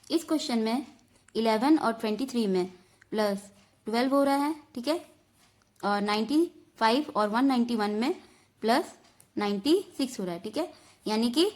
इस क्वेश्चन में 11 और 23 में प्लस 12 हो रहा है, ठीक है, और 95 और 191 में प्लस 96 हो रहा है, ठीक है। यानी कि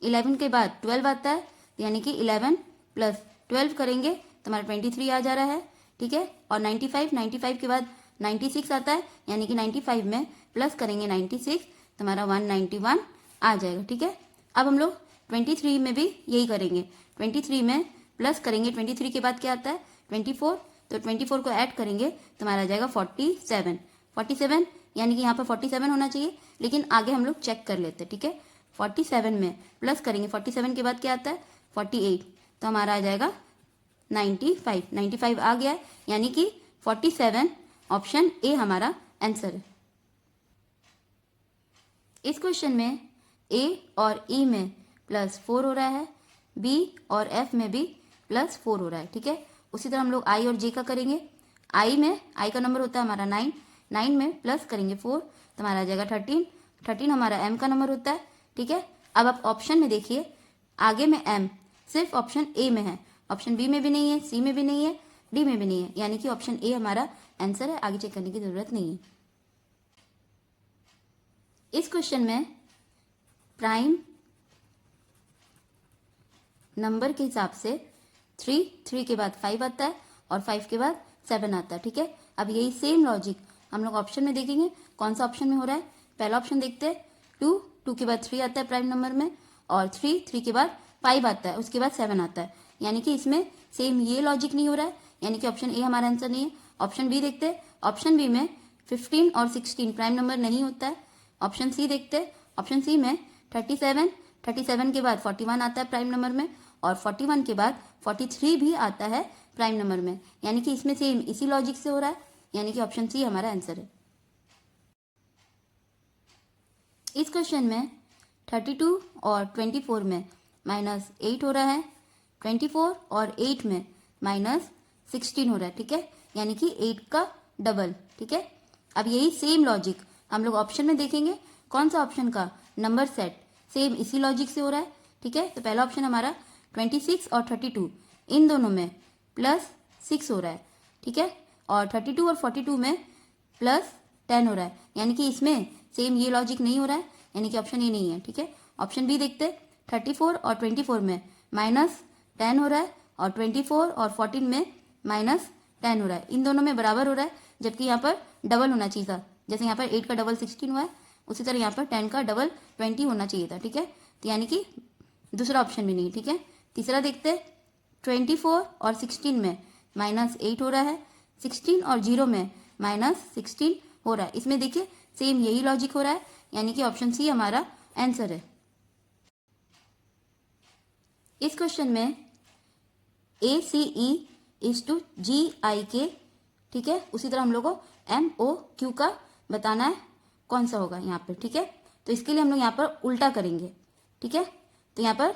11 के बाद 12 आता है, यानी कि 11 प्लस 12 करेंगे तो हमारा 23 आ जा रहा है, ठीक है। और 95 के बाद 96 आता है, यानी कि 95 में प्लस करेंगे 96 तो हमारा 191 आ जाएगा, ठीक है। अब हम लोग 23 में भी यही करेंगे। 23 में प्लस करेंगे, 23 के बाद क्या आता है 24, तो 24 को ऐड करेंगे तो हमारा आ जाएगा 47 यानी कि यहाँ पर 47 होना चाहिए, लेकिन आगे हम लोग चेक कर लेते हैं, ठीक है। 47 में प्लस करेंगे, 47 के बाद क्या आता है 48, तो हमारा आ जाएगा 95 आ गया है, यानी कि 47 ऑप्शन ए हमारा आंसर है। इस क्वेश्चन में ए और ई में प्लस 4 हो रहा है, बी और एफ में भी प्लस 4 हो रहा है, ठीक है। उसी तरह हम लोग आई और जे का करेंगे। आई का नंबर होता है हमारा 9 में प्लस करेंगे 4 तो हमारा आ जाएगा 13 हमारा एम का नंबर होता है, ठीक है। अब आप ऑप्शन में देखिए, आगे में एम सिर्फ ऑप्शन ए में है, ऑप्शन बी में भी नहीं है, सी में भी नहीं है, डी में भी नहीं है, यानी कि ऑप्शन ए हमारा आंसर है, आगे चेक करने की जरूरत नहीं है। इस क्वेश्चन में प्राइम नंबर के हिसाब से 3 के बाद 5 आता है और 5 के बाद 7 आता है, ठीक है। अब यही सेम लॉजिक हम लोग ऑप्शन में देखेंगे, कौन सा ऑप्शन में हो रहा है। पहला ऑप्शन देखते हैं, 2 के बाद 3 आता है प्राइम नंबर में, और 3 के बाद 5 आता है, उसके बाद 7 आता है, यानी कि इसमें सेम ये लॉजिक नहीं हो रहा है, यानी कि ऑप्शन ए हमारा आंसर नहीं है। ऑप्शन बी देखते हैं, ऑप्शन बी में 15 और 16 प्राइम नंबर नहीं होता है। ऑप्शन सी देखते हैं, ऑप्शन सी में 37 के बाद 41 आता है प्राइम नंबर में, और 41 के बाद 43 भी आता है प्राइम नंबर में, यानी कि इसमें सेम इसी लॉजिक से हो रहा है, यानी कि ऑप्शन सी हमारा आंसर है। इस क्वेश्चन में 32 और 24 में -8 हो रहा है, 24 और 8 में -16 हो रहा है, ठीक है, यानी कि 8 का डबल, ठीक है। अब यही सेम लॉजिक हम लोग ऑप्शन में देखेंगे, कौन सा ऑप्शन का नंबर सेट सेम इसी लॉजिक से हो रहा है, ठीक है। तो पहला ऑप्शन हमारा 26 और 32 इन दोनों में +6 हो रहा है, ठीक है, और 32 और 42 में +10 हो रहा है, यानी कि इसमें सेम ये लॉजिक नहीं हो रहा है, यानी कि ऑप्शन ए नहीं है, ठीक है। ऑप्शन बी देखते, 34 और 24 में -10 हो रहा है, और 24 और 14 में -10 हो रहा है, इन दोनों में बराबर हो रहा है, जबकि यहाँ पर डबल होना चाहिए था। जैसे यहाँ पर 8 का डबल 16 हुआ है, उसी तरह यहाँ पर 10 का डबल 20 होना चाहिए था, ठीक है। तो यानी कि दूसरा ऑप्शन भी नहीं, ठीक है। तीसरा देखते, 24 और 16 में -8 हो रहा है, 16 और 0 में -16 हो रहा है, इसमें देखिए सेम यही लॉजिक हो रहा है, यानी कि ऑप्शन सी हमारा आंसर है। इस क्वेश्चन में ACE/GIK, ठीक है, उसी तरह हम लोग को MOQ का बताना है कौन सा होगा यहाँ पर, ठीक है। तो इसके लिए हम लोग यहाँ पर उल्टा करेंगे, ठीक है। तो यहाँ पर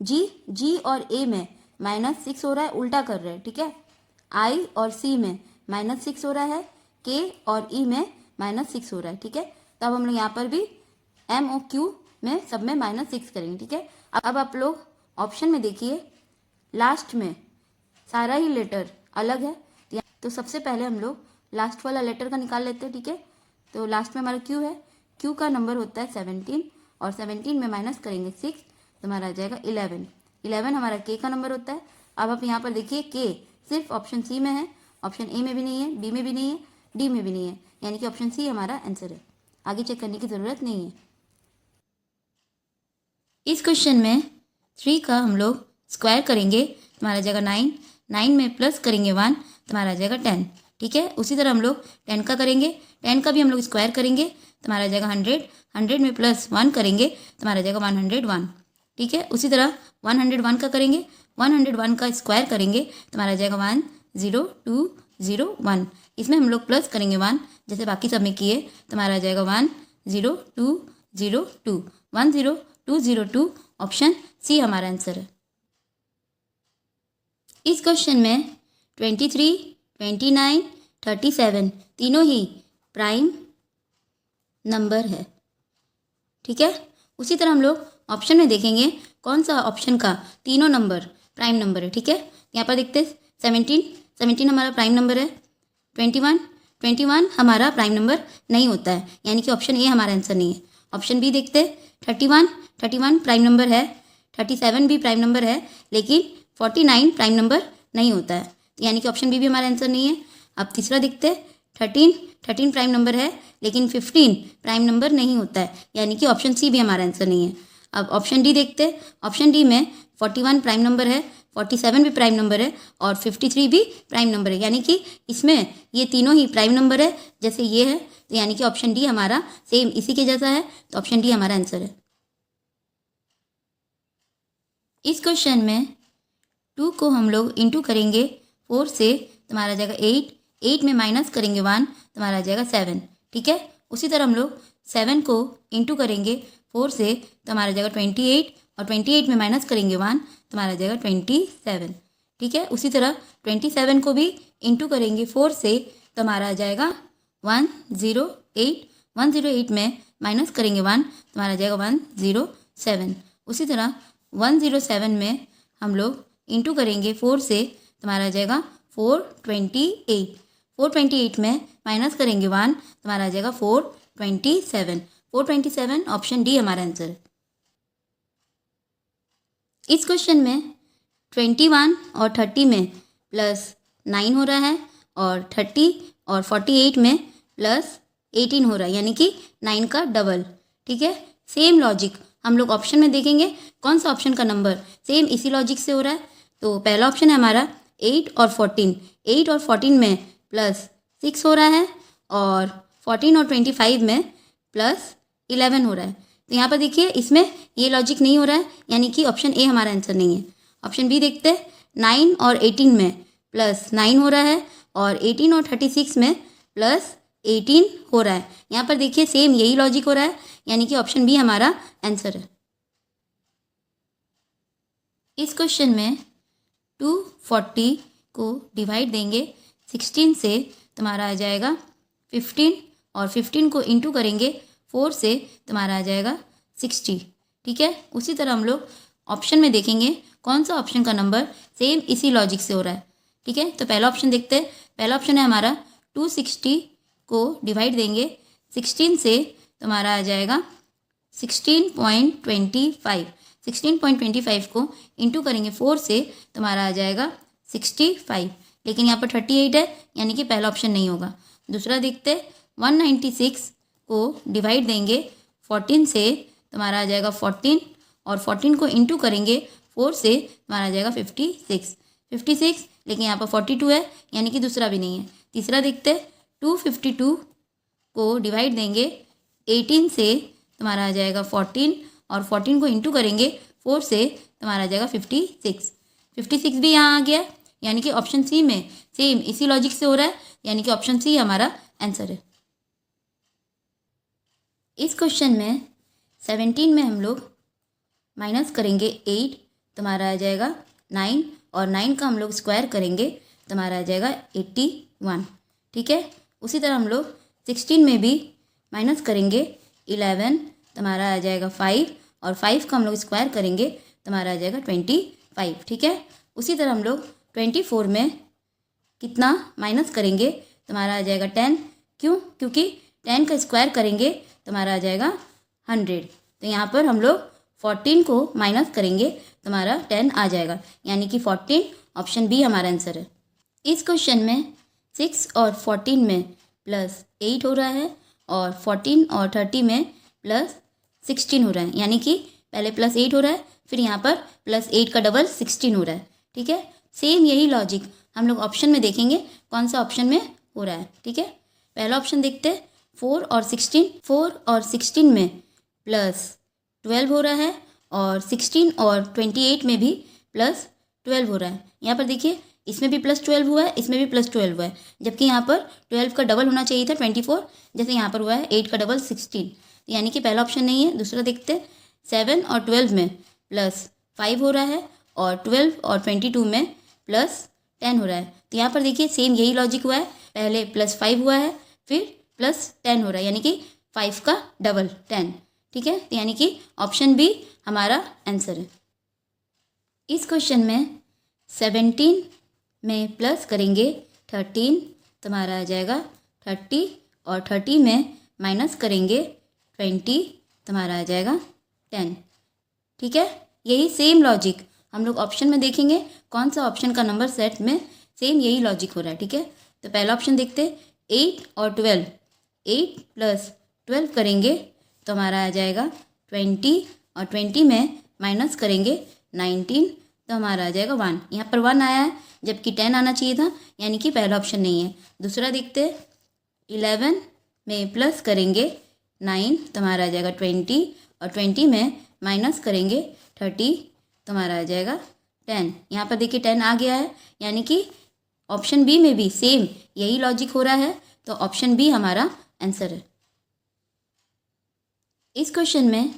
G और A में -6 हो रहा है, उल्टा कर रहे हैं, ठीक है। I और C में -6 हो रहा है, K और E में -6 हो रहा है, ठीक है। तो अब हम लोग यहाँ पर भी MOQ में सब में -6 करेंगे, ठीक है। अब आप लोग ऑप्शन में देखिए, लास्ट में सारा ही लेटर अलग है, तो सबसे पहले हम लोग लास्ट वाला लेटर का निकाल लेते हैं, ठीक है। तो लास्ट में हमारा Q है, Q का नंबर होता है 17, और 17 में माइनस करेंगे 6 तो हमारा आ जाएगा 11 हमारा K का नंबर होता है। अब आप यहाँ पर देखिए, K सिर्फ ऑप्शन सी में है, ऑप्शन ए में भी नहीं है, बी में भी नहीं है, डी में भी नहीं है, यानी कि ऑप्शन सी हमारा आंसर है, आगे चेक करने की ज़रूरत नहीं है। इस क्वेश्चन में 3 का हम लोग स्क्वायर करेंगे तो हमारा जाएगा 9 में प्लस करेंगे 1 तो हमारा आ जाएगा 10, ठीक है। उसी तरह हम लोग 10 का करेंगे, 10 का भी हम लोग स्क्वायर करेंगे तो हमारा आ जाएगा 100 में प्लस 1 करेंगे तो हमारा आ जाएगा 101, ठीक है। उसी तरह 101 का करेंगे, 101 का स्क्वायर करेंगे तो हमारा आ जाएगा 10201, इसमें हम लोग प्लस करेंगे 1 जैसे बाकी सब में किए तो हमारा आ जाएगा 10202 ऑप्शन सी हमारा आंसर है। इस क्वेश्चन में 23, 29, 37 तीनों ही प्राइम नंबर है, ठीक है। उसी तरह हम लोग ऑप्शन में देखेंगे कौन सा ऑप्शन का तीनों नंबर प्राइम नंबर है, ठीक है। यहाँ पर देखते हैं 17 हमारा प्राइम नंबर है। 21 हमारा प्राइम नंबर नहीं होता है, यानी कि ऑप्शन ए हमारा आंसर नहीं है। ऑप्शन बी देखते हैं 31 प्राइम नंबर है। 37 भी प्राइम नंबर है, लेकिन 49 प्राइम नंबर नहीं होता है, यानी कि ऑप्शन बी भी हमारा आंसर नहीं है। अब तीसरा देखते हैं 13 प्राइम नंबर है, लेकिन 15 प्राइम नंबर नहीं होता है, यानी कि ऑप्शन सी भी हमारा आंसर नहीं है। अब ऑप्शन डी देखते हैं। ऑप्शन डी में 41 प्राइम नंबर है, 47 भी प्राइम नंबर है और 53 भी प्राइम नंबर है, यानी कि इसमें ये तीनों ही प्राइम नंबर है जैसे ये है, तो यानी कि ऑप्शन डी हमारा सेम इसी के जैसा है, तो ऑप्शन डी हमारा आंसर है। इस क्वेश्चन में 2 को हम लोग इंटू करेंगे 4 से, तुम्हारा आ जाएगा 8 में माइनस करेंगे 1, तुम्हारा आ जाएगा 7, ठीक है। उसी तरह हम लोग 7 को इंटू करेंगे 4 से, तो हमारा जाएगा 28 और 28 में माइनस करेंगे 1, तुम्हारा आ जाएगा 27, ठीक है। उसी तरह 27 को भी इंटू करेंगे 4 से, तो हमारा आ जाएगा 108 में माइनस करेंगे 1, तुम्हारा आ जाएगा 107। उसी तरह 107 में हम लोग इंटू करेंगे 4 से, तुम्हारा आ जाएगा 428 में माइनस करेंगे 1, तुम्हारा आ जाएगा 427 ऑप्शन डी हमारा आंसर है। इस क्वेश्चन में 21 और 30 में +9 हो रहा है और 30 और 48 में +18 हो रहा है, यानी कि 9 का डबल, ठीक है। सेम लॉजिक हम लोग ऑप्शन में देखेंगे कौन सा ऑप्शन का नंबर सेम इसी लॉजिक से हो रहा है। तो पहला ऑप्शन है हमारा 8 और 14 में +6 हो रहा है और 14 और 25 में +11 हो रहा है। तो यहाँ पर देखिए इसमें ये लॉजिक नहीं हो रहा है, यानी कि ऑप्शन ए हमारा आंसर नहीं है। ऑप्शन बी देखते हैं 9 और 18 में +9 हो रहा है और 18 और 36 में +18 हो रहा है। यहाँ पर देखिए सेम यही लॉजिक हो रहा है, यानी कि ऑप्शन बी हमारा आंसर है। इस क्वेश्चन में 240 को डिवाइड देंगे 16 से, तुम्हारा आ जाएगा 15 और 15 को इंटू करेंगे 4 से, तुम्हारा आ जाएगा 60, ठीक है। उसी तरह हम लोग ऑप्शन में देखेंगे कौन सा ऑप्शन का नंबर सेम इसी लॉजिक से हो रहा है, ठीक है। तो पहला ऑप्शन देखते हैं। पहला ऑप्शन है हमारा 260 को डिवाइड देंगे 16 से, तुम्हारा आ जाएगा 16.25 को इंटू करेंगे 4 से, तुम्हारा आ जाएगा 65, लेकिन यहाँ पर 38 है, यानी कि पहला ऑप्शन नहीं होगा। दूसरा देखते 196 को डिवाइड देंगे 14 से, तुम्हारा आ जाएगा 14 और 14 को इंटू करेंगे 4 से, तुम्हारा आ जाएगा 56, लेकिन यहाँ पर 42 है, यानी कि दूसरा भी नहीं है। तीसरा देखते 252 को डिवाइड देंगे 18 से, तुम्हारा आ जाएगा 14 और 14 को इंटू करेंगे 4 से, तुम्हारा आ जाएगा 56 भी यहाँ आ गया, यानी कि ऑप्शन सी में सेम इसी लॉजिक से हो रहा है, यानी कि ऑप्शन सी हमारा आंसर है। इस क्वेश्चन में 17 में हम लोग माइनस करेंगे 8, तुम्हारा आ जाएगा 9 और 9 का हम लोग स्क्वायर करेंगे, तुम्हारा आ जाएगा 81, ठीक है। उसी तरह हम लोग 16 में भी माइनस करेंगे 11, तुम्हारा आ जाएगा 5 और 5 का हम लोग स्क्वायर करेंगे, तुम्हारा आ जाएगा 25, ठीक है। उसी तरह हम लोग 24 में कितना माइनस करेंगे, तुम्हारा आ जाएगा 10, क्यों? क्योंकि 10 का स्क्वायर करेंगे, तुम्हारा आ जाएगा 100। तो यहाँ पर हम लोग 14 को माइनस करेंगे, तुम्हारा 10 आ जाएगा, यानी कि 14 ऑप्शन बी हमारा आंसर है। इस क्वेश्चन में 6 और 14 में +8 हो रहा है और 14 और 30 में +16 हो रहा है, यानी कि पहले +8 हो रहा है, फिर यहाँ पर +8 का डबल 16 हो रहा है, ठीक है। सेम यही लॉजिक हम लोग ऑप्शन में देखेंगे कौन सा ऑप्शन में हो रहा है, ठीक है। पहला ऑप्शन देखते हैं 4 और 16 में +12 हो रहा है और 16 और 28 में भी +12 हो रहा है। यहाँ पर देखिए इसमें भी +12 हुआ है, इसमें भी +12 हुआ है, जबकि यहाँ पर 12 का डबल होना चाहिए था 24, जैसे यहाँ पर हुआ है 8 का डबल 16, यानी कि पहला ऑप्शन नहीं है। दूसरा देखते हैं 7 और 12 में +5 हो रहा है और 12 और 22 में +10 हो रहा है। तो यहाँ पर देखिए सेम यही लॉजिक हुआ है, पहले +5 हुआ है, फिर +10 हो रहा है, यानी कि 5 का डबल 10, ठीक है। तो यानी कि ऑप्शन बी हमारा आंसर है। इस क्वेश्चन में 17 में प्लस करेंगे 13, तुम्हारा आ जाएगा 30, और 30 में माइनस करेंगे 20, तुम्हारा आ जाएगा 10। ठीक है, यही सेम लॉजिक हम लोग ऑप्शन में देखेंगे, कौन सा ऑप्शन का नंबर सेट में सेम यही लॉजिक हो रहा है। ठीक है, तो पहला ऑप्शन देखते, 8 और 12, 8 प्लस 12 करेंगे तो हमारा आ जाएगा 20, और 20 में माइनस करेंगे 19, तो हमारा आ जाएगा 1। यहाँ पर 1 आया है जबकि 10 आना चाहिए था, यानी कि पहला ऑप्शन नहीं है। दूसरा देखते, 11 में प्लस करेंगे 9, तो हमारा आ जाएगा 20, और 20 में माइनस करेंगे 30, तो हमारा आ जाएगा 10। यहाँ पर देखिए 10 आ गया है, यानी कि ऑप्शन बी में भी सेम यही लॉजिक हो रहा है, तो ऑप्शन बी हमारा आंसर है। इस क्वेश्चन में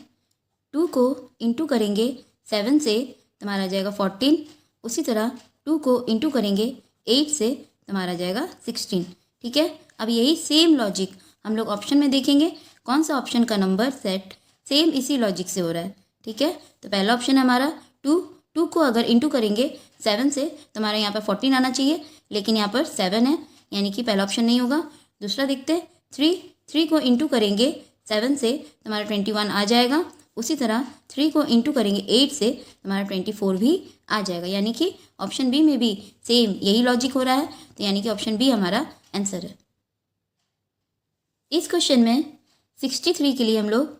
2 को इंटू करेंगे 7 से, तुम्हारा आ जाएगा 14। उसी तरह 2 को इंटू करेंगे 8 से, तुम्हारा आ जाएगा 16। ठीक है, अब यही सेम लॉजिक हम लोग ऑप्शन में देखेंगे, कौन सा ऑप्शन का नंबर सेट सेम इसी लॉजिक से हो रहा है। ठीक है, तो पहला ऑप्शन है हमारा 2 को अगर इंटू करेंगे 7 से, तो हमारा यहाँ पर 14 आना चाहिए, लेकिन यहाँ पर 7 है, यानी कि पहला ऑप्शन नहीं होगा। दूसरा देखते, 3 को इंटू करेंगे 7 से, तो हमारा 21 आ जाएगा। उसी तरह 3 को इंटू करेंगे 8 से, तो हमारा 24 भी आ जाएगा, यानी कि ऑप्शन बी में भी सेम यही लॉजिक हो रहा है, तो यानी कि ऑप्शन बी हमारा आंसर है। इस क्वेश्चन में 63 के लिए हम लोग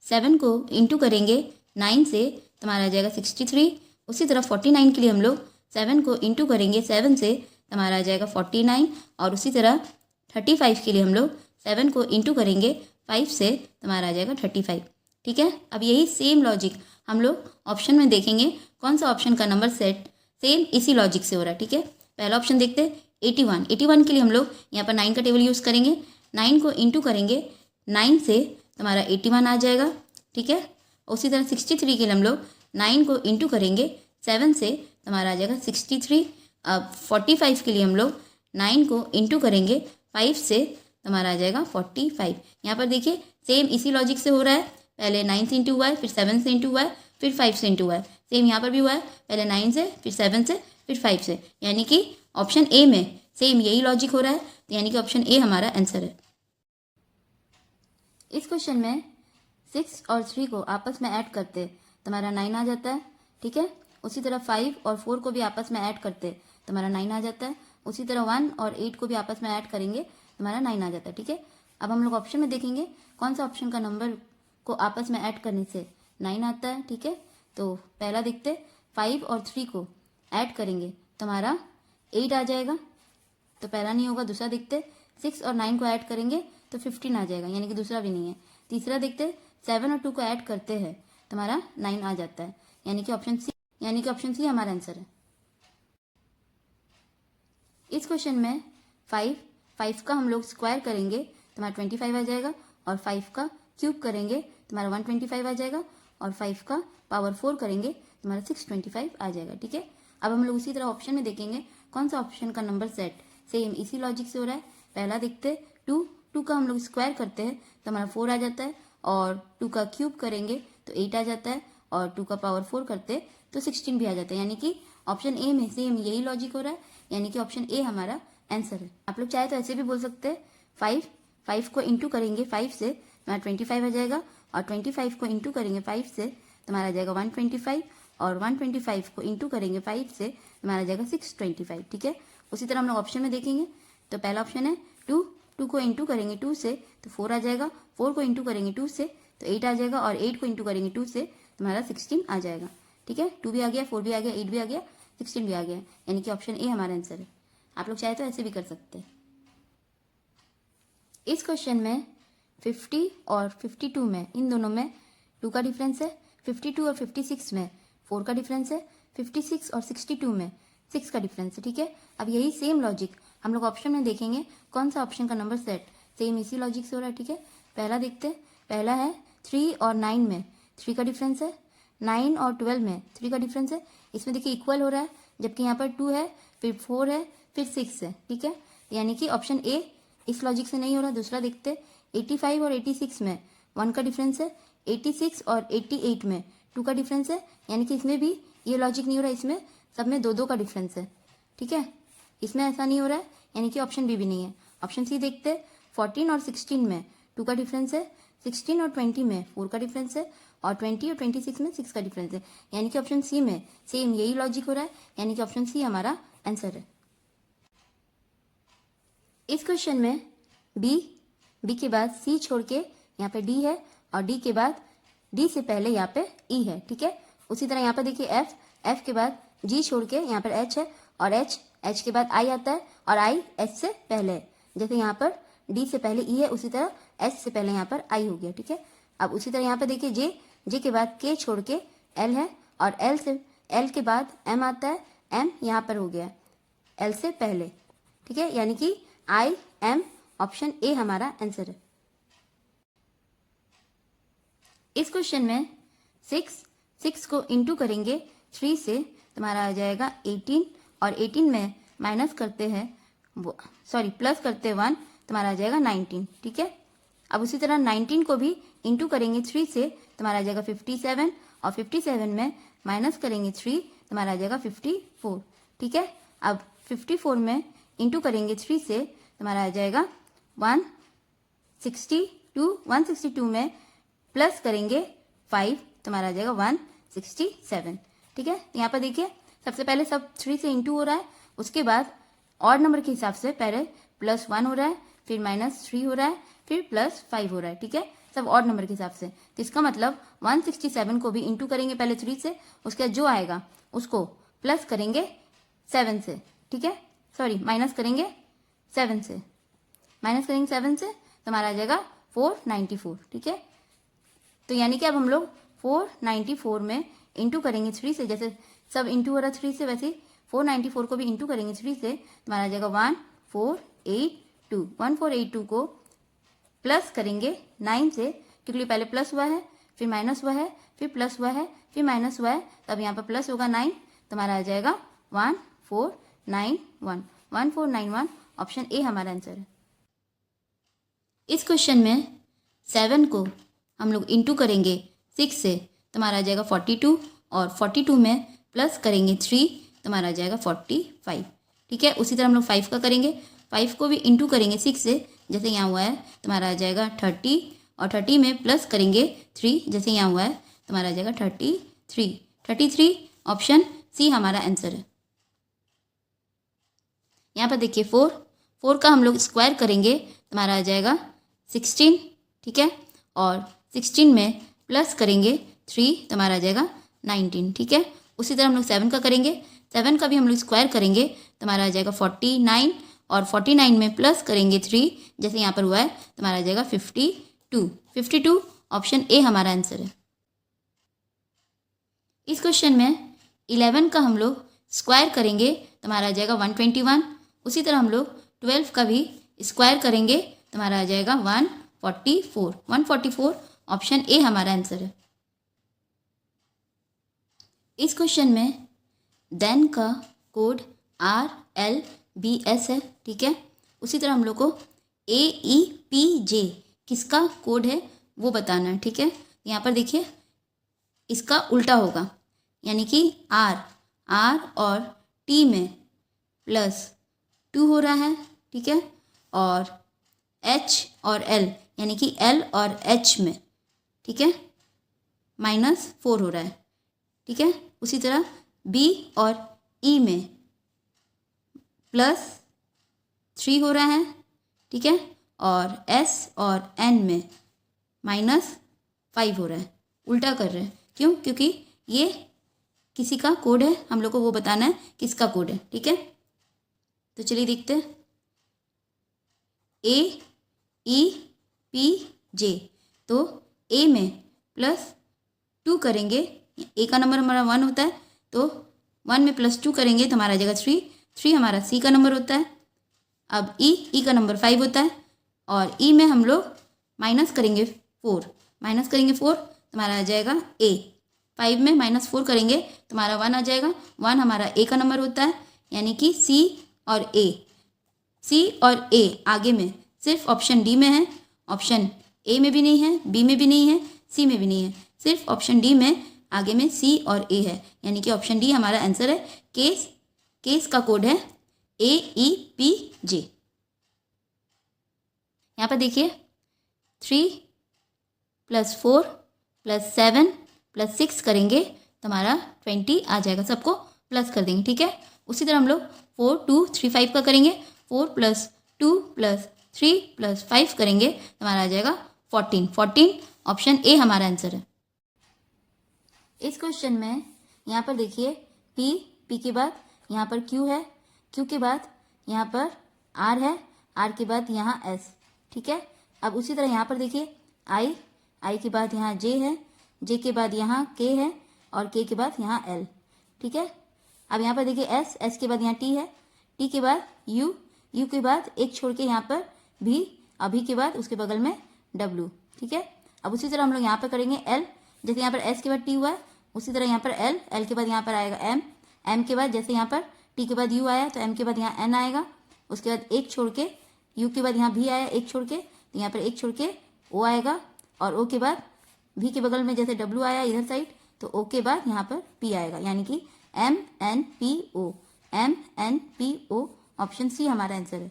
7 को इंटू करेंगे 9 से, तो हमारा आ जाएगा 63। उसी तरह 49 के लिए हम लोग 7 को इंटू करेंगे 7 से, तो हमारा आ जाएगा 49। और उसी तरह 35 के लिए हम लोग 7 को इंटू करेंगे 5 से, तो हमारा आ जाएगा 35। ठीक है, अब यही सेम लॉजिक हम लोग ऑप्शन में देखेंगे, कौन सा ऑप्शन का नंबर सेट सेम इसी लॉजिक से हो रहा है। ठीक है, पहला ऑप्शन देखते, 81 के लिए हम लोग यहाँ पर 9 का टेबल यूज़ करेंगे, 9 को इंटू करेंगे 9 से, तो हमारा 81 आ जाएगा। ठीक है, उसी तरह 63 के लिए हम लोग 9 को इंटू करेंगे 7 से, तो हमारा आ जाएगा 63। अब 45 के लिए हम लोग 9 को इंटू करेंगे 5 से, तो हमारा आ जाएगा 45। यहाँ पर देखिए सेम इसी लॉजिक से हो रहा है, पहले 9 से इंटू हुआ है, फिर 7 से इंटू हुआ है, फिर 5 से इंटू हुआ है। सेम यहाँ पर भी हुआ है, पहले 9 से, फिर 7 से, फिर 5 से, यानी कि ऑप्शन ए में सेम यही लॉजिक हो रहा है, तो यानी कि ऑप्शन ए हमारा आंसर है। इस क्वेश्चन में 6 और 3 को आपस में ऐड करते तो हमारा 9 आ जाता है। ठीक है, उसी तरह 5 और 4 को भी आपस में ऐड करते तो हमारा 9 आ जाता है। उसी तरह 1 और 8 को भी आपस में ऐड करेंगे तो हमारा 9 आ जाता है। ठीक है, अब हम लोग ऑप्शन में देखेंगे कौन सा ऑप्शन का नंबर को आपस में ऐड करने से 9 आता है। ठीक है, तो पहला देखते, 5 और 3 को ऐड करेंगे तो हमारा 8 आ जाएगा, तो पहला नहीं होगा। दूसरा देखते, 6 और 9 को ऐड करेंगे तो 15 आ जाएगा, यानी कि दूसरा भी नहीं है। तीसरा देखते, 7 और 2 को ऐड करते हैं तो हमारा 9 आ जाता है, यानी कि ऑप्शन सी हमारा आंसर है। इस क्वेश्चन में 5 का हम लोग स्क्वायर करेंगे तो हमारा 25 आ जाएगा, और 5 का क्यूब करेंगे तो हमारा 125 आ जाएगा, और 5 का पावर 4 करेंगे तो हमारा 625 आ जाएगा। ठीक है, अब हम लोग उसी तरह ऑप्शन में देखेंगे कौन सा ऑप्शन का नंबर सेट सेम इसी लॉजिक से हो रहा है। पहला देखते, 2 का हम लोग स्क्वायर करते हैं तो हमारा 4 आ जाता है, और 2 का क्यूब करेंगे तो 8 आ जाता है, और 2 का पावर 4 करते तो 16 भी आ जाता है, यानी कि ऑप्शन ए में सेम यही लॉजिक हो रहा है, यानी कि ऑप्शन ए हमारा आंसर है। आप लोग चाहे तो ऐसे भी बोल सकते हैं, 5 को इंटू करेंगे 5 से हमारा 25 आ जाएगा, और 25 को इंटू करेंगे 5 से तो हमारा आ जाएगा 125, और 125 को इंटू करेंगे 5 से हमारा आ जाएगा 625। ठीक है, उसी तरह हम लोग ऑप्शन में देखेंगे, तो पहला ऑप्शन है 2 को इंटू करेंगे 2 से तो 4 आ जाएगा, 4 को इंटू करेंगे 2 से तो 8 आ जाएगा, और 8 को इंटू करेंगे 2 से तो हमारा 16 आ जाएगा। ठीक है, 2 भी आ गया, 4 भी आ गया, 8 भी आ गया, 16 भी आ गया, यानी कि ऑप्शन ए हमारा आंसर है। आप लोग चाहे तो ऐसे भी कर सकते हैं। इस क्वेश्चन में 50 और 52 में, इन दोनों में 2 का डिफरेंस है। 52 और 56 में 4 का डिफरेंस है। 56 और 62 में 6 का डिफरेंस है। ठीक है, अब यही सेम लॉजिक हम लोग ऑप्शन में देखेंगे कौन सा ऑप्शन का नंबर सेट सेम इसी लॉजिक से हो रहा है। ठीक है, पहला देखते हैं, पहला है 3 और 9 में 3 का डिफरेंस है। 9 और 12 में 3 का डिफरेंस है। इसमें देखिए इक्वल हो रहा है, जबकि यहाँ पर 2 है, फिर 4 है, फिर 6 है। ठीक है, यानी कि ऑप्शन ए इस लॉजिक से नहीं हो रहा। दूसरा देखते, 85 और 86 में 1 का डिफरेंस है। 86 और 88 में 2 का डिफरेंस है, यानी कि इसमें भी ये लॉजिक नहीं हो रहा, इसमें सब में 2 2 का डिफरेंस है, ठीक है। इसमें ऐसा नहीं हो रहा है, यानी कि ऑप्शन बी भी नहीं है। ऑप्शन सी देखते हैं, 14 और 16 में 2 का डिफरेंस है, 16 और 20 में 4 का डिफरेंस है, और 20 और 26 में 6 का डिफरेंस है, यानी कि ऑप्शन सी में सेम यही लॉजिक हो रहा है, यानी कि ऑप्शन सी हमारा आंसर है। इस क्वेश्चन में बी के बाद सी छोड़ के यहाँ पे डी है, और डी के बाद डी से पहले यहाँ पे ई है, ठीक है। उसी तरह यहाँ पे देखिए एफ के बाद जी छोड़ के यहाँ पर एच है, और एच के बाद आई आता है, और आई एच से पहले है। जैसे यहाँ पर डी से पहले ई है, उसी तरह एच से पहले यहाँ पर आई हो गया, ठीक है। अब उसी तरह यहाँ पे देखिए जे के बाद के छोड़ के एल है, और एल के बाद एम आता है, एम यहाँ पर हो गया एल से पहले, ठीक है, यानी कि आई एम, ऑप्शन ए हमारा आंसर है। इस क्वेश्चन में 6 को इंटू करेंगे 3 से, तुम्हारा आ जाएगा 18, और 18 में माइनस करते हैं प्लस करते हैं 1, तुम्हारा आ जाएगा 19, ठीक है। अब उसी तरह 19 को भी इंटू करेंगे 3 से, तुम्हारा आ जाएगा 57, और 57 में माइनस करेंगे 3, तुम्हारा आ जाएगा 54, ठीक है। अब 54 में इंटू करेंगे 3 से, तुम्हारा आ जाएगा 162 में प्लस करेंगे 5, तुम्हारा आ जाएगा 167, ठीक है। यहाँ पर देखिए सबसे पहले सब 3 से इंटू हो रहा है, उसके बाद ऑड नंबर के हिसाब से पहले +1 हो रहा है, फिर -3 हो रहा है, फिर +5 हो रहा है, ठीक है, सब ऑड नंबर के हिसाब से। तो इसका मतलब 167 को भी इंटू करेंगे पहले 3 से, उसके बाद जो आएगा उसको प्लस करेंगे 7 से, ठीक है, सॉरी माइनस करेंगे 7 से, तो हमारा आ जाएगा 494, ठीक है। तो यानी कि अब हम लोग 494 में इंटू करेंगे 3 से, जैसे सब इंटू हो रहा है 3 से, वैसे 494 को भी इंटू करेंगे 3 से, तुम्हारा आ जाएगा 1482 को प्लस करेंगे 9 से, क्योंकि पहले प्लस हुआ है, फिर माइनस हुआ है, फिर प्लस हुआ है, फिर माइनस हुआ है, तब यहाँ पर प्लस होगा 9, तुम्हारा आ जाएगा 1491, ऑप्शन ए हमारा आंसर है। इस क्वेश्चन में 7 को हम लोग इंटू करेंगे 6 से, तुम्हारा आ जाएगा 42, और 42 में प्लस करेंगे 3, तुम्हारा आ जाएगा 45, ठीक है। उसी तरह हम लोग 5 का करेंगे, 5 को भी इंटू करेंगे 6 से, जैसे यहाँ हुआ है, तुम्हारा आ जाएगा 30, और 30 में प्लस करेंगे 3, जैसे यहाँ हुआ है, तुम्हारा आ जाएगा 33, ऑप्शन सी हमारा आंसर है। यहाँ पर देखिए 4 का हम लोग स्क्वायर करेंगे, तुम्हारा आ जाएगा 16, ठीक है, और 16 में प्लस करेंगे 3, तुम्हारा आ जाएगा 19, ठीक है। उसी तरह हम लोग 7 का करेंगे, 7 का भी हम लोग स्क्वायर करेंगे, तुम्हारा आ जाएगा 49, और 49 में प्लस करेंगे 3, जैसे यहाँ पर हुआ है, तुम्हारा आ जाएगा 52, ऑप्शन ए हमारा आंसर है। इस क्वेश्चन में 11 का हम लोग स्क्वायर करेंगे, तुम्हारा आ जाएगा 121, उसी तरह हम लोग 12 का भी स्क्वायर करेंगे, तुम्हारा आ जाएगा 144, ऑप्शन ए हमारा आंसर है। इस क्वेश्चन में देन का कोड RLBS है, ठीक है। उसी तरह हम लोग को AEPJ किसका कोड है वो बताना है, ठीक है। यहाँ पर देखिए इसका उल्टा होगा, यानी कि R और T में +2 हो रहा है, ठीक है, और H और L यानी कि L और H में, ठीक है, -4 हो रहा है, ठीक है। उसी तरह B और E में +3 हो रहा है, ठीक है, और S और N में -5 हो रहा है। उल्टा कर रहे हैं, क्यों? क्योंकि ये किसी का कोड है, हम लोग को वो बताना है किसका कोड है, ठीक है। तो चलिए देखते हैं, AEPJ, तो A में +2 करेंगे, A का नंबर हमारा 1 होता है, तो 1 में +2 करेंगे तो हमारा आ जाएगा 3 हमारा C का नंबर होता है। अब E का नंबर 5 होता है, और E में हम लोग माइनस करेंगे 4 तो हमारा आ जाएगा A। 5 में -4 करेंगे तो हमारा 1 आ जाएगा, 1 हमारा A का नंबर होता है, यानी कि C और A आगे में सिर्फ ऑप्शन डी में है, ऑप्शन ए में भी नहीं है, बी में भी नहीं है, सी में भी नहीं है, सिर्फ ऑप्शन डी में आगे में C और A है, यानी कि ऑप्शन डी हमारा आंसर है, केस का कोड है AEPJ। यहाँ पर देखिए 3 + 4 + 7 + 6 करेंगे तो हमारा 20 आ जाएगा। सबको प्लस कर देंगे, ठीक है। उसी तरह हम लोग 4 2 3 5 का करेंगे। 4 + 2 + 3 + 5 करेंगे तो हमारा आ जाएगा 14। ऑप्शन ए हमारा आंसर है। इस क्वेश्चन में यहाँ पर देखिए पी के बाद यहाँ पर क्यू है, क्यू के बाद यहाँ पर आर है, आर के बाद यहाँ एस, ठीक है। अब उसी तरह यहाँ पर देखिए आई के बाद यहाँ जे है, जे के बाद यहाँ के है और के बाद यहाँ एल, ठीक है। अब यहाँ पर देखिए एस के बाद यहाँ टी है, टी के बाद यू के बाद एक छोड़ के यहाँ पर भी, अभी के बाद उसके बगल में डब्ल्यू, ठीक है। अब उसी तरह हम लोग यहाँ पर करेंगे एल, जैसे यहाँ पर एस के बाद टी हुआ है उसी तरह यहाँ पर एल के बाद यहाँ पर आएगा एम के बाद जैसे यहाँ पर टी के बाद यू आया तो एम के बाद यहाँ एन आएगा, उसके बाद एक छोड़ के यू के बाद यहाँ भी आया एक छोड़ के, तो यहाँ पर एक छोड़ के ओ आएगा और ओ के बाद भी के बगल में जैसे डब्ल्यू आया इधर साइड तो ओ के बाद यहाँ पर पी आएगा, यानी कि MNPO। ऑप्शन सी हमारा आंसर है।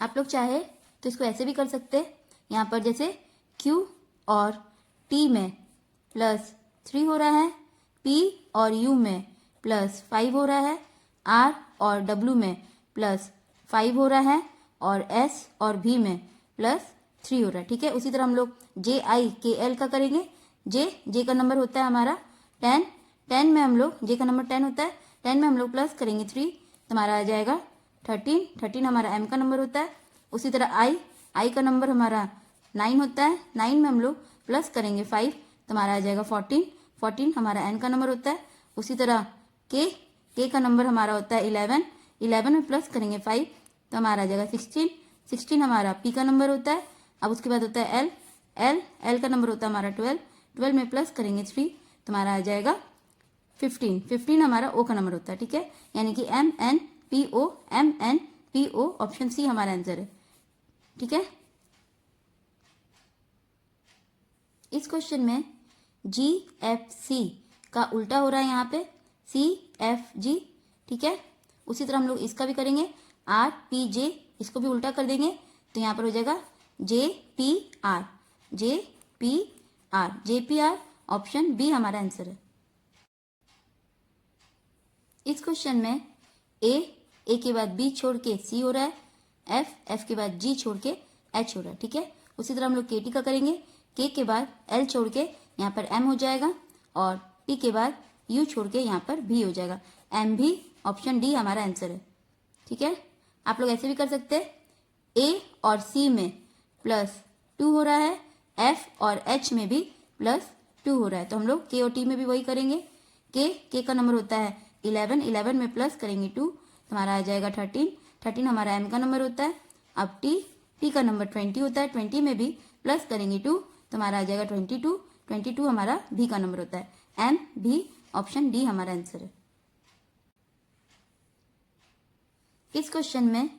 आप लोग चाहे तो इसको ऐसे भी कर सकते हैं, यहाँ पर जैसे Q और T में +3 हो रहा है, P और U में +5 हो रहा है, R और W में +5 हो रहा है और S और V में +3 हो रहा है, ठीक है। उसी तरह हम लोग JIKL का करेंगे। जे का नंबर होता है हमारा 10 में हम लोग जे का नंबर 10 होता है, 10 में हम लोग प्लस करेंगे 3 तो हमारा आ जाएगा 13 हमारा M का नंबर होता है। उसी तरह आई का नंबर हमारा 9 होता है, 9 में हम लोग प्लस करेंगे 5 तो हमारा आ जाएगा 14 हमारा N का नंबर होता है। उसी तरह के का नंबर हमारा होता है 11 में प्लस करेंगे 5 तो हमारा आ जाएगा 16 हमारा P का नंबर होता है। अब उसके बाद होता है एल का नंबर होता है हमारा 12 में प्लस करेंगे 3 तो हमारा आ जाएगा 15 हमारा O का नंबर होता है, ठीक है। यानी कि MNPO ऑप्शन सी हमारा आंसर है, ठीक है। इस क्वेश्चन में GFC का उल्टा हो रहा है यहाँ पे CFG, ठीक है। उसी तरह हम लोग इसका भी करेंगे RPJ, इसको भी उल्टा कर देंगे तो यहाँ पर हो जाएगा JPR ऑप्शन बी हमारा आंसर है। इस क्वेश्चन में ए के बाद बी छोड़ के सी हो रहा है, एफ के बाद जी छोड़ के एच हो रहा है, ठीक है। उसी तरह हम लोग KT का करेंगे, के बाद एल छोड़ के यहाँ पर एम हो जाएगा और टी के बाद यू छोड़ के यहाँ पर भी हो जाएगा, MV ऑप्शन डी हमारा आंसर है, ठीक है। आप लोग ऐसे भी कर सकते हैं, ए और सी में +2 हो रहा है, एफ और एच में भी +2 हो रहा है तो हम लोग के और टी में भी वही करेंगे। के का नंबर होता है 11 में प्लस करेंगे 2 तो हमारा आ जाएगा 13 हमारा एम का नंबर होता है। अब टी का नंबर 20 होता है, 20 में भी प्लस करेंगे 2 तो हमारा आ जाएगा 22 हमारा भी का नंबर होता है, MV ऑप्शन डी हमारा आंसर है। इस क्वेश्चन में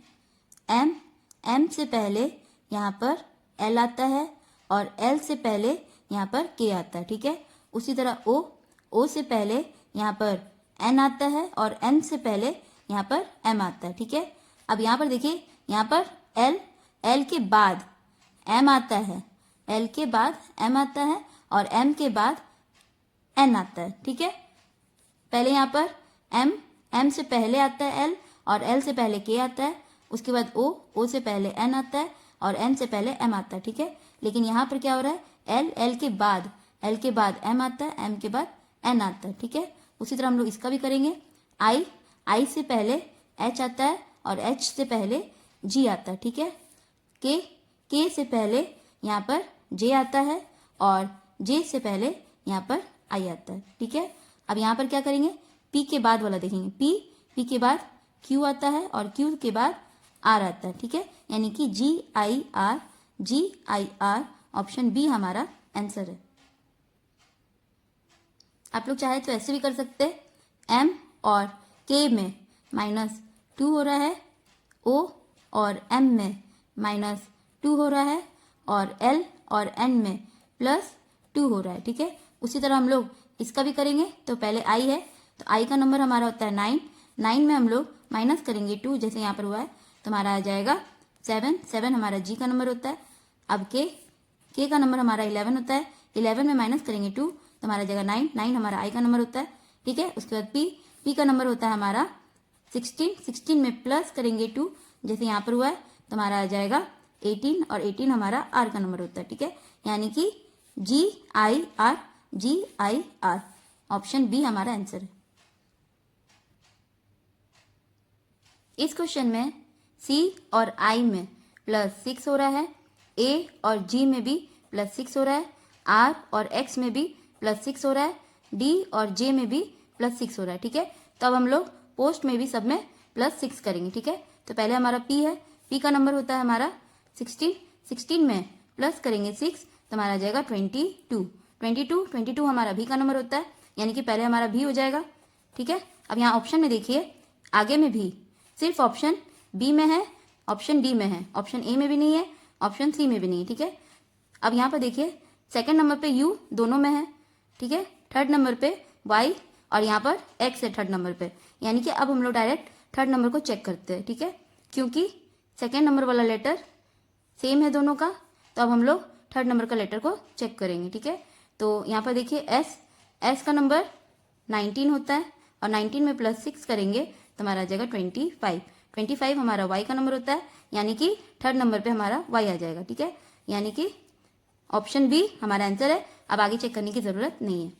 एम से पहले यहाँ पर एल आता है और एल से पहले यहाँ पर के आता है, ठीक है। उसी तरह ओ से पहले यहाँ पर एन आता है और एन से पहले यहाँ पर एम आता है, ठीक है। अब यहाँ पर देखिए, यहाँ पर एल के बाद एम आता है, एल के बाद एम आता है और एम के बाद एन आता है, ठीक है। पहले यहाँ पर एम से पहले आता है एल और एल से पहले के आता है, उसके बाद ओ से पहले एन आता है और एन से पहले एम आता है, ठीक है। लेकिन यहाँ पर क्या हो रहा है, एल के बाद एम आता है, एम के बाद एन आता है, ठीक है। उसी तरह हम लोग इसका भी करेंगे, आई से पहले एच आता है और एच से पहले जी आता है, ठीक है। के से पहले यहाँ पर जे आता है और जे से पहले यहाँ पर आई आता है, ठीक है। अब यहाँ पर क्या करेंगे, पी के बाद वाला देखेंगे, पी के बाद क्यू आता है और क्यू के बाद आर आता है, ठीक है। यानी कि GIR ऑप्शन बी हमारा आंसर है। आप लोग चाहे तो ऐसे भी कर सकते हैं, एम और के में -2 हो रहा है, ओ और एम में -2 हो रहा है और एल और एन में +2 हो रहा है, ठीक है। उसी तरह हम लोग इसका भी करेंगे तो पहले आई है, तो आई का नंबर हमारा होता है 9, 9 में हम लोग माइनस करेंगे 2 जैसे यहाँ पर हुआ है तो हमारा आ जाएगा 7, 7 हमारा जी का नंबर होता है। अब के का नंबर हमारा 11 होता है, 11 में माइनस करेंगे 2 तो हमारा जगह 9, 9 हमारा आई का नंबर होता है। ठीक है, उसके बाद पी का नंबर होता है हमारा 16, 16 में प्लस करेंगे 2 जैसे यहाँ पर हुआ है तो हमारा आ जाएगा 18 और 18 हमारा आर का नंबर होता है। ठीक है, यानी कि GIR, GIR ऑप्शन बी हमारा आंसर है। इस क्वेश्चन में C और I में +6 हो रहा है, A और G में भी +6 हो रहा है, R और X में भी +6 हो रहा है, D और J में भी +6 हो रहा है। ठीक है, तो अब हम लोग पोस्ट में भी सब में +6 करेंगे। ठीक है, तो पहले हमारा P है, P का नंबर होता है हमारा 16, 16 में प्लस करेंगे 6 तो हमारा आ जाएगा 22, 22, 22 हमारा भी का नंबर होता है, यानी कि पहले हमारा भी हो जाएगा। ठीक है, अब यहाँ ऑप्शन में देखिए आगे में भी सिर्फ ऑप्शन बी में है, ऑप्शन डी में है, ऑप्शन ए में भी नहीं है, ऑप्शन सी में भी नहीं है। ठीक है, अब यहाँ पर देखिए सेकंड नंबर पे यू दोनों में है। ठीक है, थर्ड नंबर पे वाई और यहाँ पर एक्स है थर्ड नंबर पे, यानी कि अब हम लोग डायरेक्ट थर्ड नंबर को चेक करते हैं। ठीक है, क्योंकि सेकेंड नंबर वाला लेटर सेम है दोनों का, तो अब हम लोग थर्ड नंबर का लेटर को चेक करेंगे। ठीक है, तो यहाँ पर देखिए एस का नंबर 19 होता है और 19 में +6 करेंगे तो हमारा आ जाएगा 25, 25 हमारा वाई का नंबर होता है, यानी कि थर्ड नंबर पे हमारा वाई आ जाएगा। ठीक है, यानी कि ऑप्शन बी हमारा आंसर है। अब आगे चेक करने की ज़रूरत नहीं है।